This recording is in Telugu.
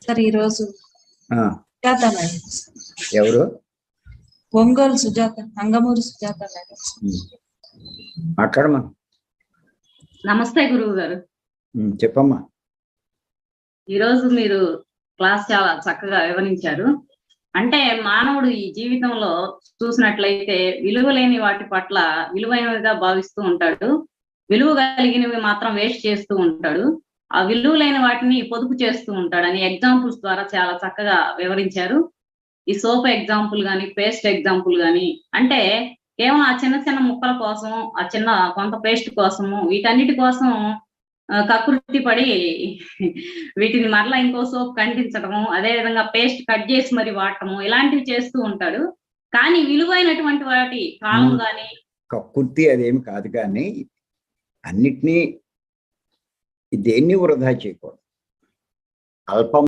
సార్ ఈరోజు ఆ, సుజాత మేడం. ఎవరు? ఒంగోలు సుజాత, అంగమూరి సుజాత మేడం. మాట్లాడమ్మా. నమస్తే గురువు గారు. చెప్పమ్మా. ఈరోజు మీరు క్లాస్ చాలా చక్కగా వివరించారు. అంటే మానవుడు ఈ జీవితంలో చూసినట్లయితే విలువ లేని వాటి పట్ల విలువైనవిగా భావిస్తూ ఉంటాడు, విలువ కలిగినవి మాత్రం వేస్ట్ చేస్తూ ఉంటాడు, ఆ విలువ లేని వాటిని పొదుపు చేస్తూ ఉంటాడు అని ఎగ్జాంపుల్స్ ద్వారా చాలా చక్కగా వివరించారు. ఈ సోప్ ఎగ్జాంపుల్ కానీ, పేస్ట్ ఎగ్జాంపుల్ కానీ, అంటే కేవలం ఆ చిన్న చిన్న ముక్కల కోసం, ఆ చిన్న కొంత పేస్ట్ కోసము, వీటన్నిటి కోసం కకృతి పడి వీటిని మరలా ఇంకో సోప్ ఖండించడము, అదే విధంగా పేస్ట్ కట్ చేసి మరి వాడటము, ఇలాంటివి చేస్తూ ఉంటాడు. కానీ విలువైనటువంటి వాటి కాలం కానీ కకృతి అదేమి కాదు, కానీ అన్నిటినీ దేన్ని వృధా చేయకూడదు. అల్పం